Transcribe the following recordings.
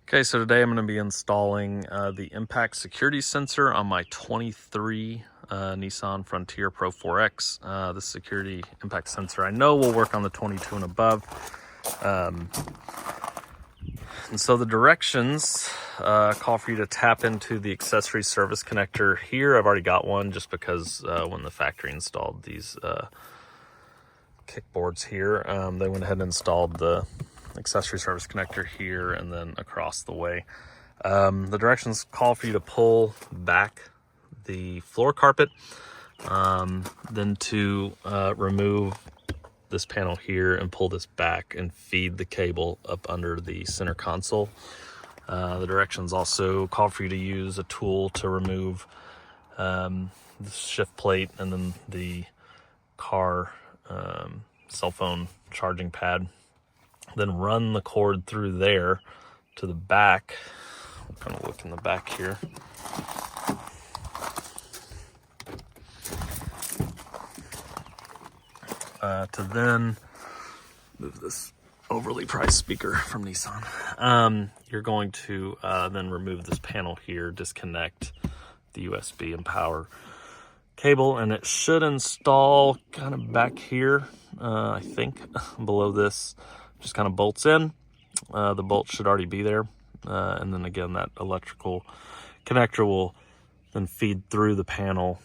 Okay, so today I'm going to be installing the impact security sensor on my 23 Nissan Frontier Pro 4X. This security impact sensor I know will work on the 22 and above. And so the directions call for you to tap into the accessory service connector here. I've already got one just because when the factory installed these kickboards here, they went ahead and installed the accessory service connector here and then across the way. The directions call for you to pull back the floor carpet, then to remove this panel here and pull this back and feed the cable up under the center console. The directions also call for you to use a tool to remove the shift plate and then the car cell phone charging pad. Then run the cord through there to the back. I'm going to look in the back here. To then move this overly priced speaker from Nissan. You're going to then remove this panel here, disconnect the USB and power cable, and it should install kind of back here, I think, below this. Just kind of bolts in. The bolt should already be there. And then again, that electrical connector will then feed through the panel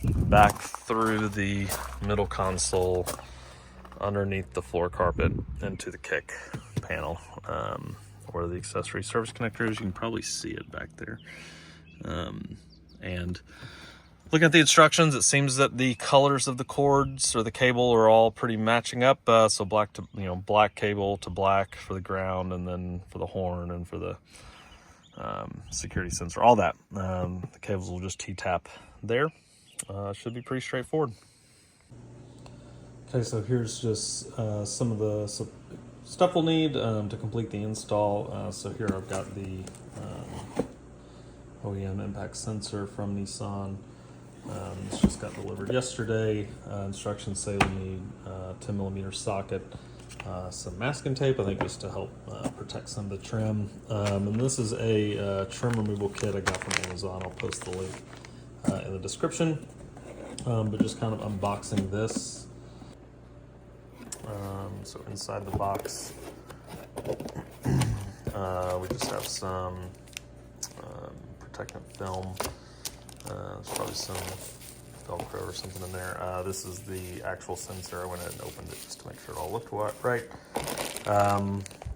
back through the middle console underneath the floor carpet into the kick panel, where the accessory service connector is. You can probably see it back there. And looking at the instructions, it seems that the colors of the cords or the cable are all pretty matching up. So black to, black cable to black for the ground, and then for the horn and for the security sensor, all that. The cables will just T-tap there. Should be pretty straightforward. Okay, so here's just some of the stuff we'll need to complete the install. So here I've got the OEM impact sensor from Nissan. This just got delivered yesterday. Instructions say we need a 10mm socket, some masking tape, I think just to help protect some of the trim. And this is a trim removal kit I got from Amazon. I'll post the link in the description. But just kind of unboxing this. So inside the box, we just have some protectant film. There's probably some Velcro or something in there. This is the actual sensor. I went ahead and opened it just to make sure it all looked right.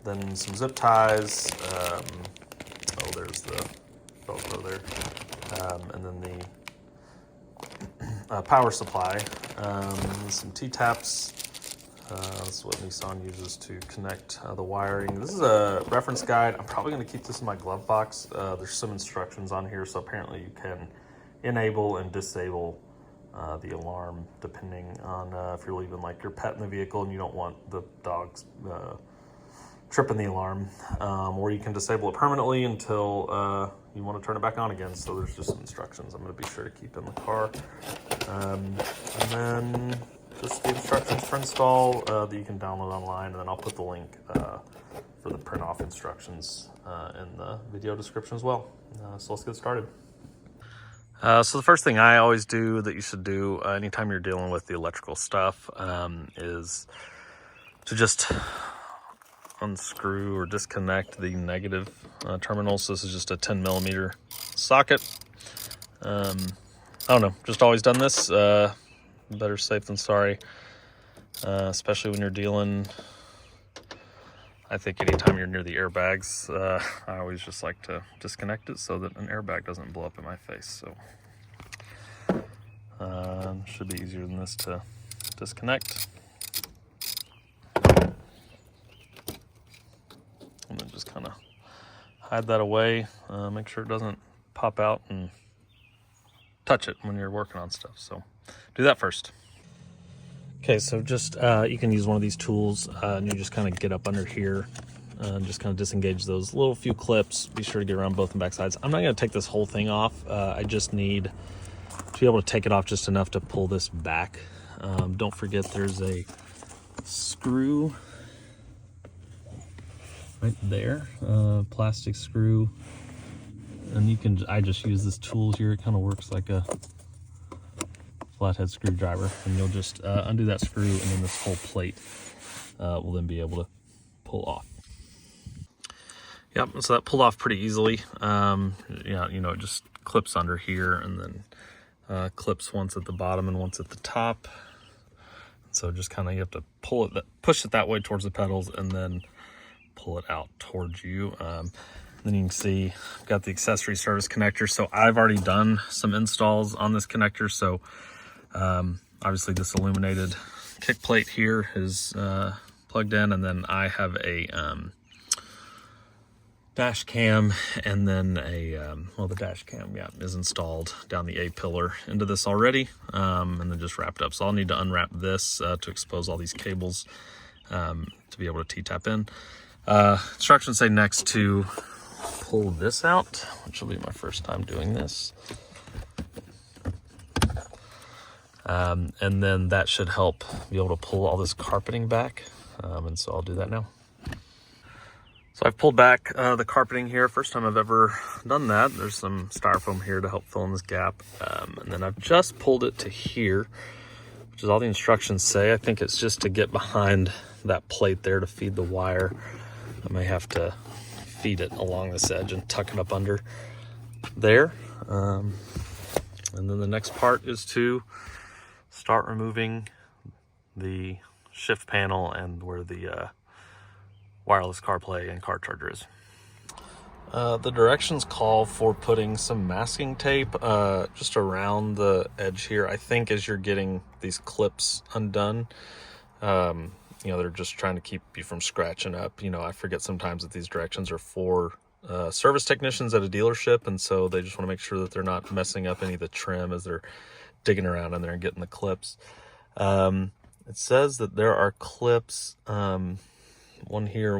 Then some zip ties. There's the Velcro there. And then the power supply. Some T-taps. This is what Nissan uses to connect the wiring. This is a reference guide. I'm probably going to keep this in my glove box. There's some instructions on here, so apparently you can enable and disable the alarm depending on if you're leaving like your pet in the vehicle and you don't want the dogs tripping the alarm, or you can disable it permanently until you want to turn it back on again. So there's just some instructions I'm going to be sure to keep in the car. And then just the instructions for install that you can download online, and then I'll put the link for the print off instructions in the video description as well. So let's get started. So the first thing I always do that you should do anytime you're dealing with the electrical stuff is to just unscrew or disconnect the negative terminals. So this is just a 10mm socket. I don't know, just always done this. Better safe than sorry, especially when you're dealing, I think anytime you're near the airbags. I always just like to disconnect it so that an airbag doesn't blow up in my face. So should be easier than this to disconnect. And then just kind of hide that away. Make sure it doesn't pop out and touch it when you're working on stuff. So do that first. Okay, so just you can use one of these tools and you just kind of get up under here and just kind of disengage those little few clips. Be sure to get around both the back sides. I'm not going to take this whole thing off. I just need to be able to take it off just enough to pull this back. Don't forget there's a screw right there, plastic screw. And I just use this tool here. It kind of works like a flathead screwdriver, and you'll just undo that screw, and then this whole plate will then be able to pull off. Yep, so that pulled off pretty easily. Yeah, it just clips under here, and then clips once at the bottom and once at the top. So just kind of you have to push it that way towards the pedals, and then pull it out towards you. Then you can see I've got the accessory service connector. So I've already done some installs on this connector. So obviously this illuminated kick plate here is plugged in, and then I have a dash cam, and then the dash cam, yeah, is installed down the A-pillar into this already, and then just wrapped up. So I'll need to unwrap this to expose all these cables to be able to T-tap in. Instructions say next to pull this out, which will be my first time doing this. And then that should help be able to pull all this carpeting back. And so I'll do that now. So I've pulled back the carpeting here. First time I've ever done that. There's some styrofoam here to help fill in this gap. And then I've just pulled it to here, which is all the instructions say. I think it's just to get behind that plate there to feed the wire. I may have to feed it along this edge and tuck it up under there. And then the next part is to start removing the shift panel and where the wireless CarPlay and car charger is. The directions call for putting some masking tape just around the edge here. I think as you're getting these clips undone, they're just trying to keep you from scratching up. I forget sometimes that these directions are for service technicians at a dealership, and so they just want to make sure that they're not messing up any of the trim as they're digging around in there and getting the clips. It says that there are clips, one here,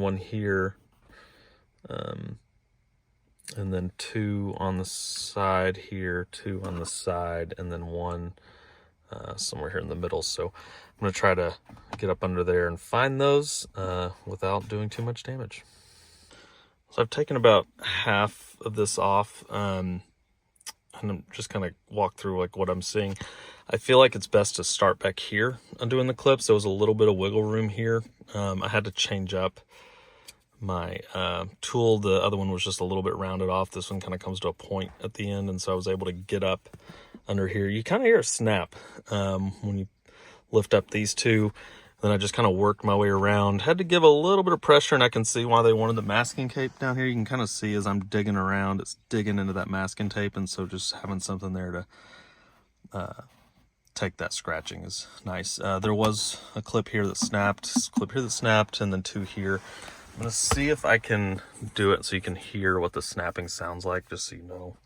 and then two on the side here, two on the side, and then one somewhere here in the middle. So I'm going to try to get up under there and find those without doing too much damage. So I've taken about half of this off, and I'm just kind of walk through like what I'm seeing. I feel like it's best to start back here undoing the clips. There was a little bit of wiggle room here. I had to change up my tool. The other one was just a little bit rounded off. This one kind of comes to a point at the end, and so I was able to get up under here. You kind of hear a snap when you lift up these two. Then I just kind of worked my way around. Had to give a little bit of pressure, and I can see why they wanted the masking tape down here. You can kind of see as I'm digging around, it's digging into that masking tape, and so just having something there to take that scratching is nice. There was a clip here that snapped, and then two here. I'm gonna see if I can do it so you can hear what the snapping sounds like, just so you know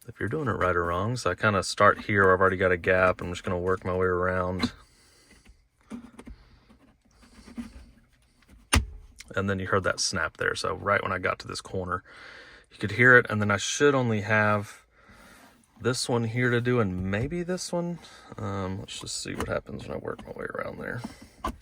if you're doing it right or wrong. So I kind of start here where I've already got a gap. I'm just gonna work my way around. And then you heard that snap there. So right when I got to this corner, you could hear it. And then I should only have this one here to do, and maybe this one. Let's just see what happens when I work my way around there. I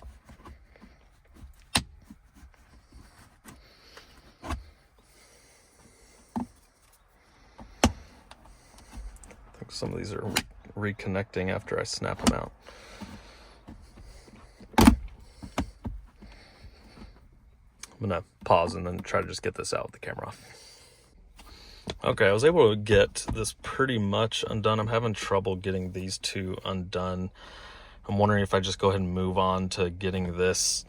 think some of these are reconnecting after I snap them out. I'm gonna pause and then try to just get this out with the camera off. Okay, I was able to get this pretty much undone. I'm having trouble getting these two undone. I'm wondering if I just go ahead and move on to getting this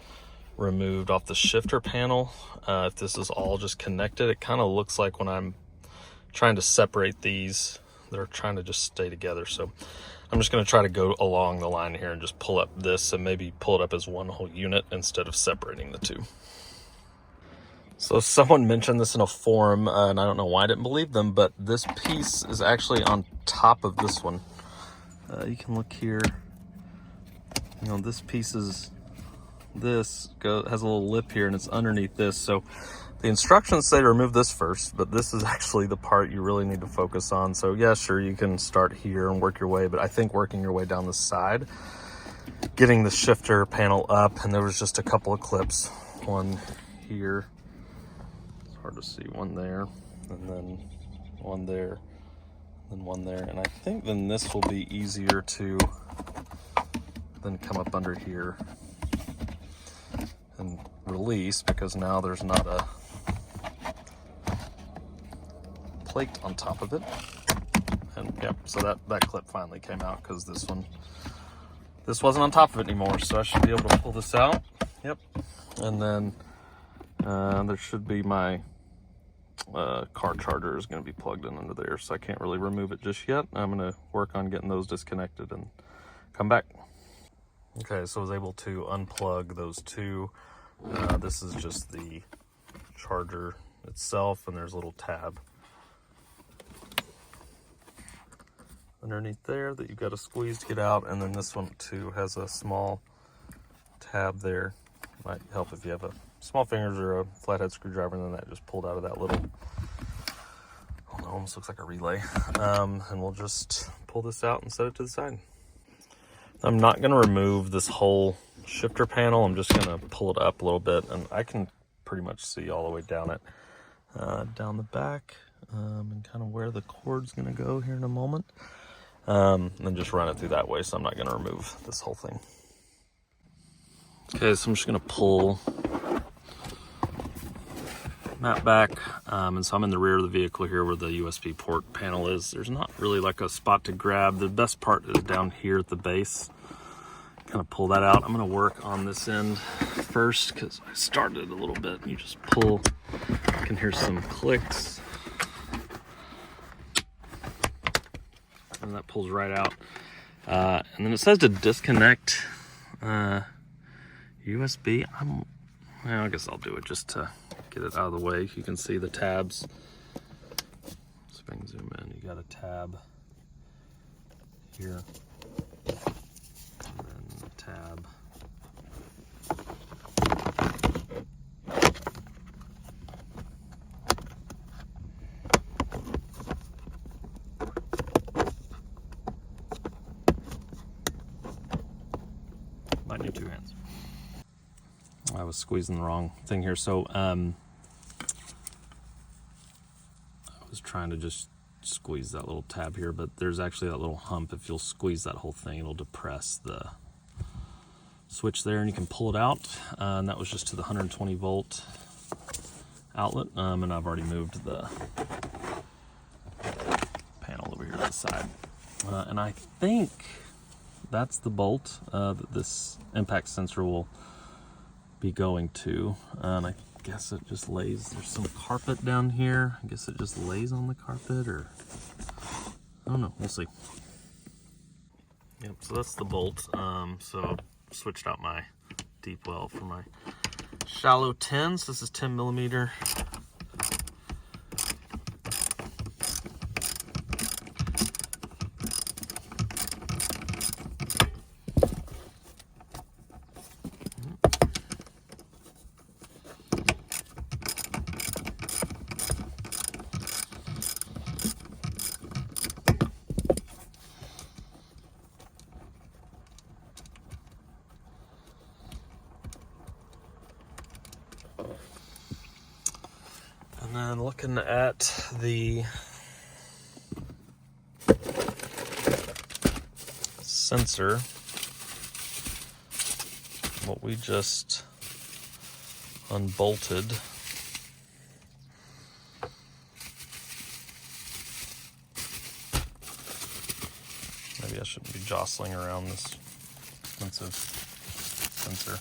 removed off the shifter panel. If this is all just connected, it kind of looks like when I'm trying to separate these, they're trying to just stay together. So I'm just gonna try to go along the line here and just pull up this and maybe pull it up as one whole unit instead of separating the two. So someone mentioned this in a forum, and I don't know why I didn't believe them, but this piece is actually on top of this one. You can look here. This piece has a little lip here, and it's underneath this. So the instructions say to remove this first, but this is actually the part you really need to focus on. So yeah, sure, you can start here and work your way, but I think working your way down the side, getting the shifter panel up, and there was just a couple of clips, one here hard to see. One there, and then one there, and one there. And I think then this will be easier to then come up under here and release, because now there's not a plate on top of it. And yep, so that clip finally came out, because this wasn't on top of it anymore. So I should be able to pull this out. Yep. And then there should be my car charger is going to be plugged in under there, so I can't really remove it just yet. I'm going to work on getting those disconnected and come back. Okay, so I was able to unplug those two. This is just the charger itself, and there's a little tab underneath there that you've got to squeeze to get out. And then this one too has a small tab there. Might help if you have a small fingers or a flathead screwdriver, and then that just pulled out of that little, oh, it almost looks like a relay. And we'll just pull this out and set it to the side. I'm not going to remove this whole shifter panel. I'm just going to pull it up a little bit, and I can pretty much see all the way down it, down the back, and kind of where the cord's going to go here in a moment. And then just run it through that way, so I'm not going to remove this whole thing. Okay, so I'm just going to pull that back, and so I'm in the rear of the vehicle here where the USB port panel is. There's not really like a spot to grab. The best part is down here at the base. Kind of pull that out. I'm going to work on this end first, because I started a little bit. You just pull, you can hear some clicks, and that pulls right out. And then it says to disconnect USB. Well, I guess I'll do it just to get it out of the way. You can see the tabs. So if I can zoom in, you got a tab here, and then a tab. Might need two hands. I was squeezing the wrong thing here. So I was trying to just squeeze that little tab here, but there's actually that little hump. If you'll squeeze that whole thing, it'll depress the switch there, and you can pull it out. And that was just to the 120 volt outlet. And I've already moved the panel over here to the side. And I think that's the bolt that this impact sensor will be going to. And I guess it just lays, there's some carpet down here. I guess it just lays on the carpet, or I don't know, we'll see. Yep, so that's the bolt. So switched out my deep well for my shallow 10s. This is 10 millimeter. And then looking at the sensor, what we just unbolted, maybe I shouldn't be jostling around this expensive sensor.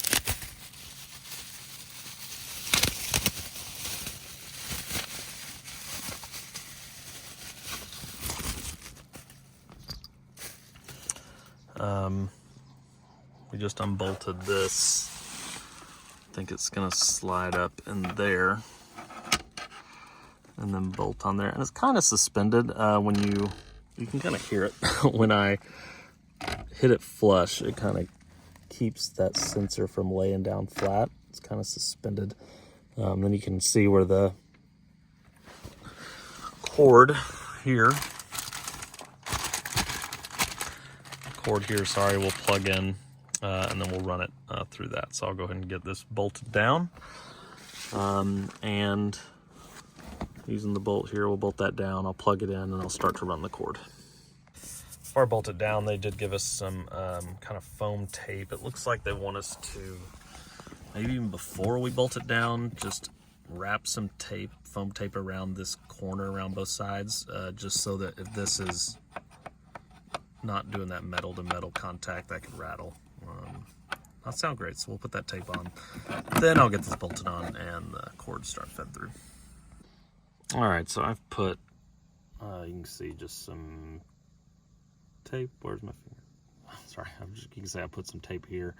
We just unbolted this. I think it's gonna slide up in there and then bolt on there. And it's kind of suspended. When you can kind of hear it when I hit it flush, it kind of keeps that sensor from laying down flat. It's kind of suspended. Then you can see where the cord here, will plug in, and then we'll run it through that. So I'll go ahead and get this bolted down, and using the bolt here. We'll bolt that down, I'll plug it in, and I'll start to run the cord. Before I bolt it down, they did give us some kind of foam tape. It looks like they want us to, maybe even before we bolt it down, just wrap some tape, foam tape around this corner, around both sides, just so that if this is not doing that metal to metal contact, that could rattle. That sounds great, so we'll put that tape on. Then I'll get this bolted on and the cord start fed through. All right, so I've put, you can see just some tape. Where's my finger? Sorry, you can say I put some tape here.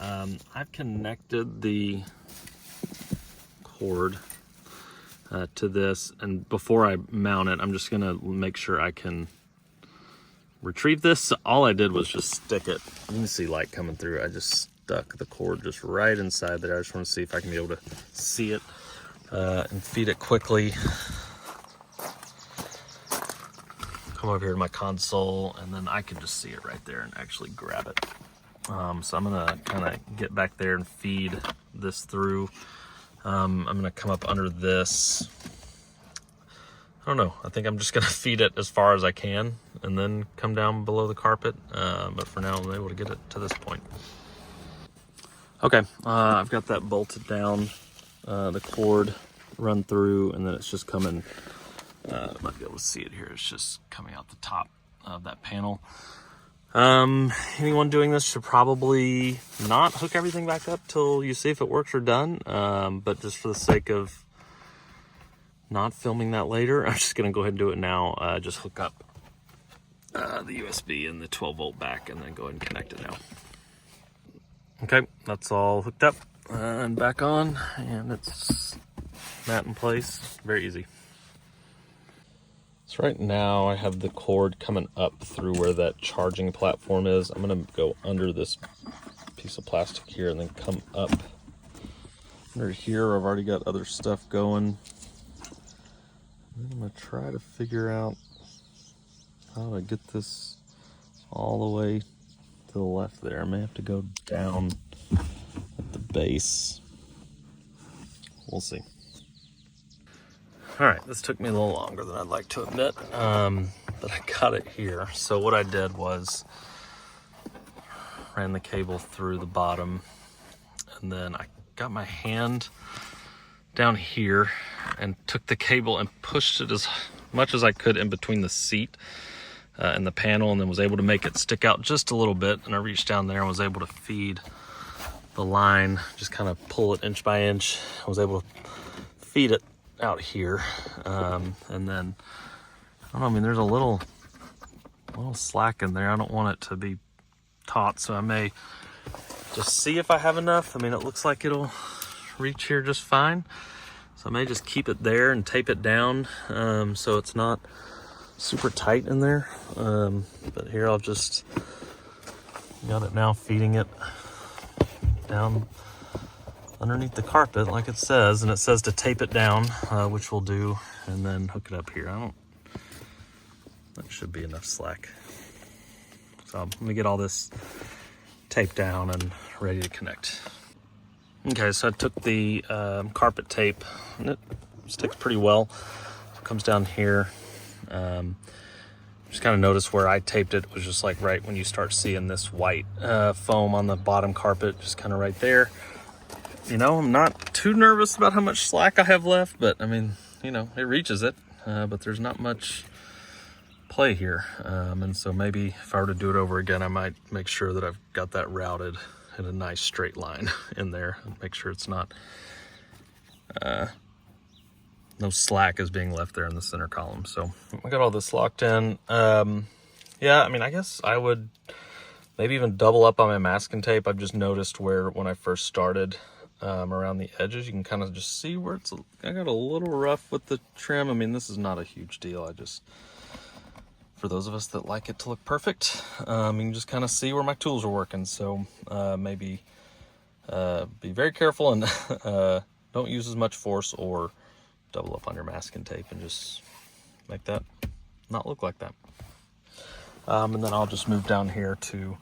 I've connected the cord to this, and before I mount it, I'm just gonna make sure I can retrieve this. All I did was just stick it. You can see light coming through. I just stuck the cord just right inside there. I just want to see if I can be able to see it and feed it quickly. Come over here to my console, and then I can just see it right there and actually grab it. So I'm gonna kind of get back there and feed this through. I'm gonna come up under this. I don't know, I think I'm just gonna feed it as far as I can and then come down below the carpet. But for now, I'm able to get it to this point. Okay, I've got that bolted down, the cord run through, and then it's just coming, I might be able to see it here, it's just coming out the top of that panel. Anyone doing this should probably not hook everything back up till you see if it works or done, but just for the sake of not filming that later, I'm just gonna go ahead and do it now. Just hook up the USB and the 12-volt back, and then go ahead and connect it now. Okay, that's all hooked up and back on, and it's mat in place. Very easy. So right now I have the cord coming up through where that charging platform is. I'm gonna go under this piece of plastic here and then come up under here. I've already got other stuff going. I'm gonna try to figure out how to get this all the way to the left there. I may have to go down at the base. We'll see. All right, this took me a little longer than I'd like to admit, but I got it here. So what I did was ran the cable through the bottom, and then I got my hand down here and took the cable and pushed it as much as I could in between the seat and the panel, and then was able to make it stick out just a little bit. And I reached down there and was able to feed the line, just kind of pull it inch by inch. I was able to feed it out here, and then I don't know, I mean, there's a little slack in there. I don't want it to be taut, so I may just see if I have enough. I mean, it looks like it'll reach here just fine, so I may just keep it there and tape it down, so it's not super tight in there. But here I'll just got it now, feeding it down underneath the carpet like it says, and it says to tape it down, which we'll do, and then hook it up here. That should be enough slack. So I'm gonna get all this taped down and ready to connect. Okay, so I took the carpet tape, and it sticks pretty well. It comes down here. Just kind of notice where I taped it was just like right when you start seeing this white foam on the bottom carpet, just kind of right there. You know, I'm not too nervous about how much slack I have left, but I mean, you know, it reaches it, but there's not much play here. And so maybe if I were to do it over again, I might make sure that I've got that routed in a nice straight line in there and make sure it's not, no slack is being left there in the center column. So I got all this locked in. Yeah, I mean, I guess I would maybe even double up on my masking tape. I've just noticed where when I first started, around the edges, you can kind of just see where I got a little rough with the trim. I mean, this is not a huge deal. I just, for those of us that like it to look perfect, you can just kind of see where my tools are working. So maybe be very careful and don't use as much force, or double up on your masking tape and just make that not look like that. And then I'll just move down here to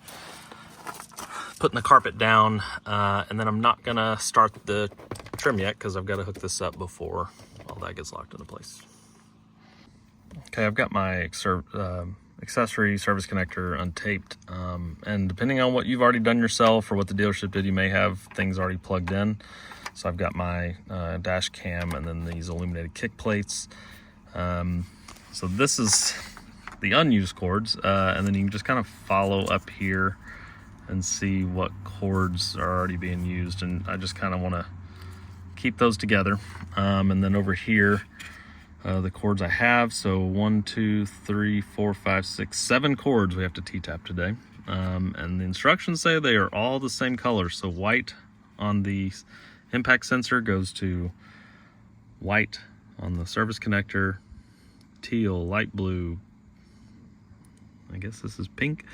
putting the carpet down, and then I'm not gonna start the trim yet because I've got to hook this up before I'll all that gets locked into place. Okay, I've got my accessory service connector untaped, and depending on what you've already done yourself or what the dealership did, you may have things already plugged in. So I've got my dash cam and then these illuminated kick plates. So this is the unused cords, and then you can just kind of follow up here and see what cords are already being used, and I just kind of want to keep those together. And then over here, the cords I have, so 1, 2, 3, 4, 5, 6, 7 cords we have to T-tap today. And the instructions say they are all the same color, so white on the impact sensor goes to white on the service connector, teal, light blue, I guess this is pink,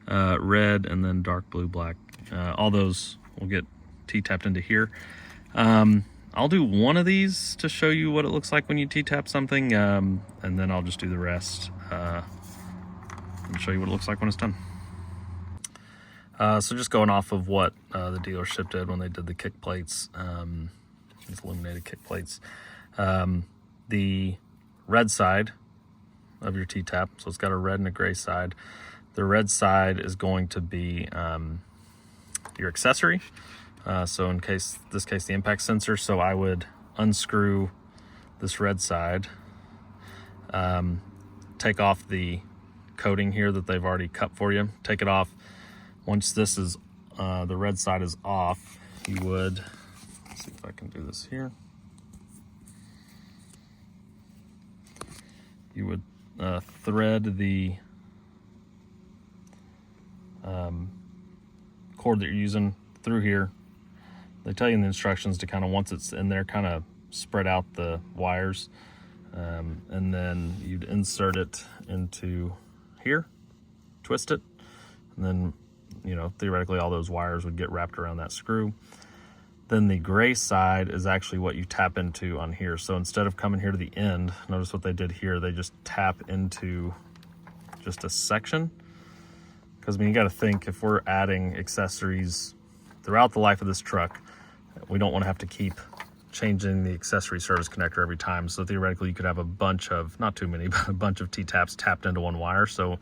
red, and then dark blue, black. All those will get T-tapped into here. I'll do one of these to show you what it looks like when you T-tap something, and then I'll just do the rest and show you what it looks like when it's done. So just going off of what the dealership did when they did the kick plates, these illuminated kick plates, the red side of your T-tap, so it's got a red and a gray side. The red side is going to be your accessory. So in this case, the impact sensor. So I would unscrew this red side, take off the coating here that they've already cut for you. Take it off. Once this is, the red side is off, you would, let's see if I can do this here. You would thread the cord that you're using through here. They tell you in the instructions to kind of, once it's in there, kind of spread out the wires, and then you'd insert it into here, twist it, and then, you know, theoretically all those wires would get wrapped around that screw. Then the gray side is actually what you tap into on here. So instead of coming here to the end, notice what they did here, they just tap into just a section. Because I mean, you got to think, if we're adding accessories throughout the life of this truck, we don't want to have to keep changing the accessory service connector every time. So theoretically, you could have a bunch of, not too many, but a bunch of T-taps tapped into one wire. So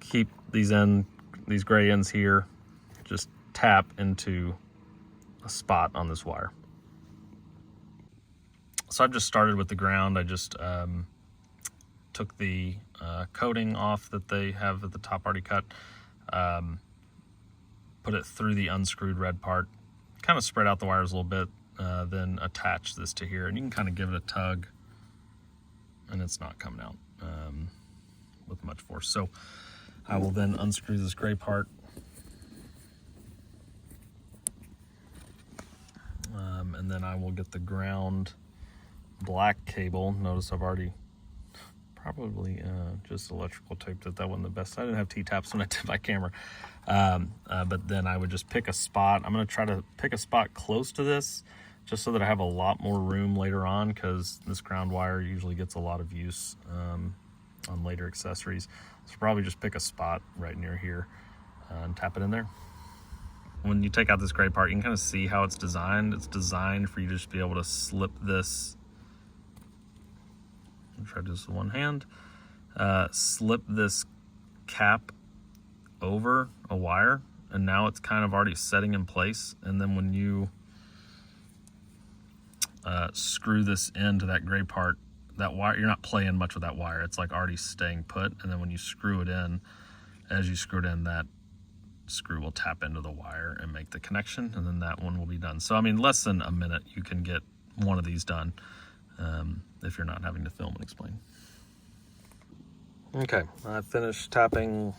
keep these gray ends here, just tap into a spot on this wire. So I've just started with the ground. I just took the coating off that they have at the top already cut, put it through the unscrewed red part, kind of spread out the wires a little bit, then attach this to here, and you can kind of give it a tug and it's not coming out with much force. So I will then unscrew this gray part, and then I will get the ground black cable. Notice I've already probably just electrical taped it. That wasn't the best. I didn't have T-taps when I did my camera. But then I would just pick a spot. I'm going to try to pick a spot close to this just so that I have a lot more room later on, because this ground wire usually gets a lot of use on later accessories. So probably just pick a spot right near here and tap it in there. When you take out this gray part, you can kind of see how it's designed. It's designed for you to just be able to slip this. I'll try to do this with one hand. Slip this cap over a wire, and now it's kind of already setting in place. And then when you screw this into that gray part, that wire, you're not playing much with that wire. It's like already staying put. And then when you screw it in, as you screw it in, that screw will tap into the wire and make the connection, and then that one will be done. So I mean, less than a minute you can get one of these done, if you're not having to film and explain. Okay, I finished tapping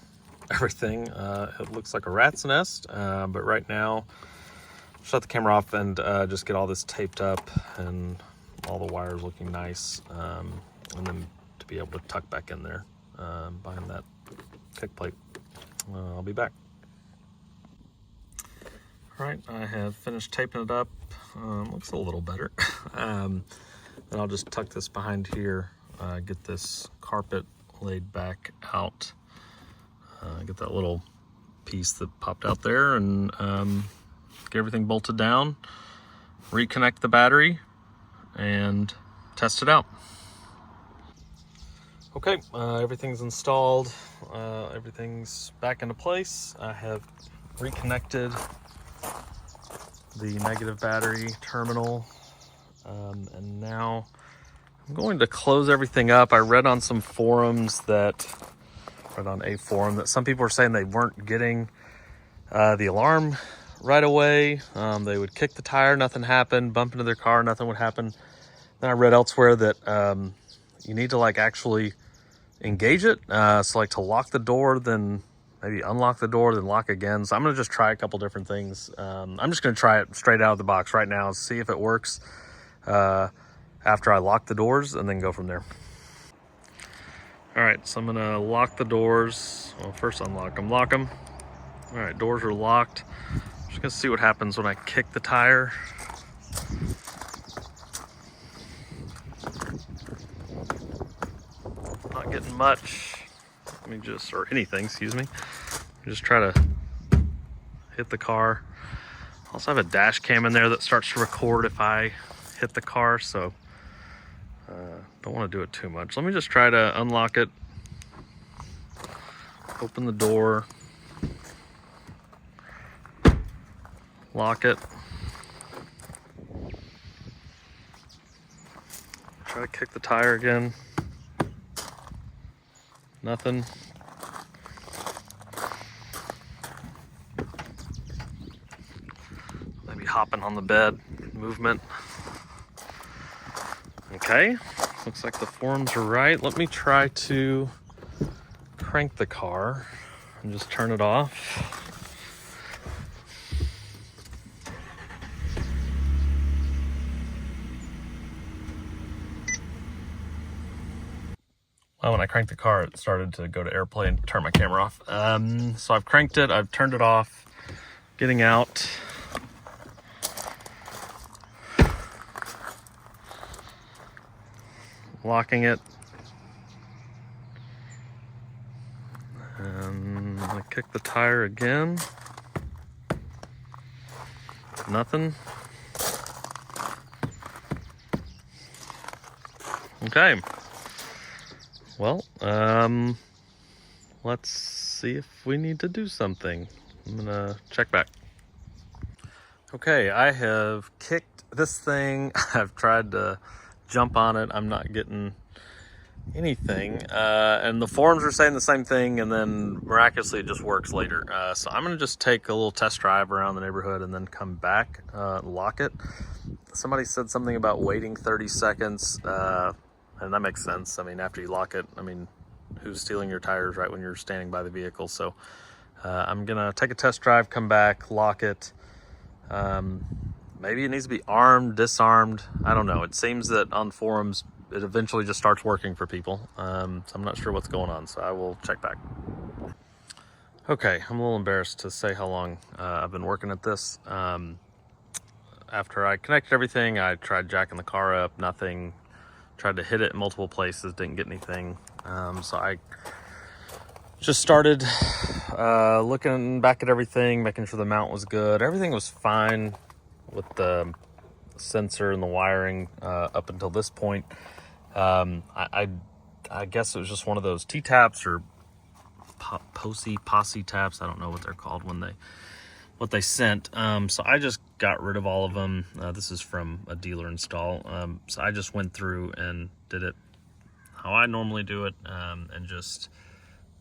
everything. It looks like a rat's nest, but right now shut the camera off and just get all this taped up and all the wires looking nice, and then to be able to tuck back in there behind that kick plate. I'll be back. All right, I have finished taping it up. Looks a little better. And I'll just tuck this behind here, get this carpet laid back out, get that little piece that popped out there, and get everything bolted down, reconnect the battery, and test it out. Okay, everything's installed. Everything's back into place. I have reconnected the negative battery terminal, and now I'm going to close everything up. I read on some forums that, on a forum, that some people were saying they weren't getting the alarm right away. They would kick the tire, nothing happened, bump into their car, nothing would happen. Then I read elsewhere that you need to like actually engage it. So like to lock the door, then maybe unlock the door, then lock again. So I'm gonna just try a couple different things. I'm just gonna try it straight out of the box right now, see if it works after I lock the doors, and then go from there. All right, so I'm gonna lock the doors. Well, first unlock them, lock them. All right, doors are locked. I'm just gonna see what happens when I kick the tire. Not getting much. Let me just, or anything, excuse me. Just try to hit the car. Also have a dash cam in there that starts to record if I hit the car, so don't want to do it too much. Let me just try to unlock it, open the door, lock it, try to kick the tire again. Nothing. Maybe hopping on the bed, movement. Okay, looks like the forms are right. Let me try to crank the car and just turn it off. Well, when I cranked the car, it started to go to airplane, turn my camera off. So I've cranked it, I've turned it off, getting out. Locking it. And I kick the tire again. Nothing. Okay. Well, let's see if we need to do something. I'm gonna check back. Okay, I have kicked this thing. I've tried to jump on it. I'm not getting anything. And the forums are saying the same thing, and then miraculously it just works later. So I'm gonna just take a little test drive around the neighborhood and then come back, lock it. Somebody said something about waiting 30 seconds. And that makes sense. I mean, after you lock it, I mean, who's stealing your tires right when you're standing by the vehicle? So I'm gonna take a test drive, come back, lock it. Maybe it needs to be armed, disarmed. I don't know. It seems that on forums, it eventually just starts working for people. So I'm not sure what's going on, so I will check back. Okay, I'm a little embarrassed to say how long I've been working at this. After I connected everything, I tried jacking the car up, nothing. Tried to hit it in multiple places, didn't get anything. So I just started looking back at everything, making sure the mount was good. Everything was fine with the sensor and the wiring up until this point. I guess it was just one of those T-taps or posse taps. I don't know what they're called what they sent. So I just got rid of all of them. This is from a dealer install. So I just went through and did it how I normally do it, and just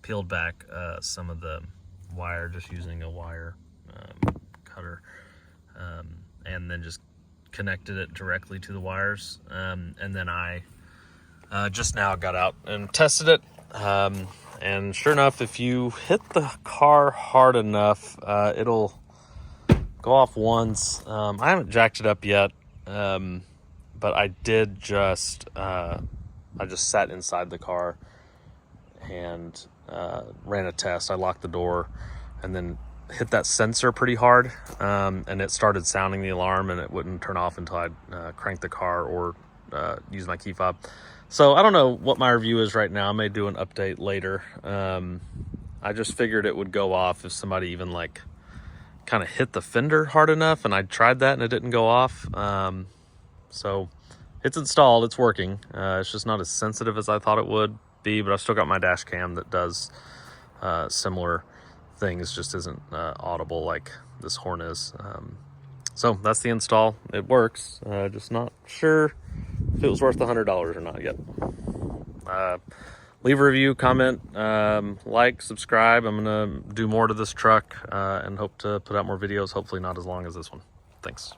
peeled back some of the wire, just using a wire cutter, and then just connected it directly to the wires. And then I just now got out and tested it. And sure enough, if you hit the car hard enough, it'll go off once. I haven't jacked it up yet, but I did just, I just sat inside the car and ran a test. I locked the door and then hit that sensor pretty hard, and it started sounding the alarm, and it wouldn't turn off until I'd crank the car or use my key fob. So I don't know what my review is right now. I may do an update later. I just figured it would go off if somebody even like kind of hit the fender hard enough, and I tried that and it didn't go off. So it's installed, it's working. It's just not as sensitive as I thought it would be, but I've still got my dash cam that does similar things, just isn't audible like this horn is. So that's the install. It works. Just not sure if it was worth the $100 or not yet. Leave a review, comment, like, subscribe. I'm gonna do more to this truck and hope to put out more videos, hopefully not as long as this one. Thanks.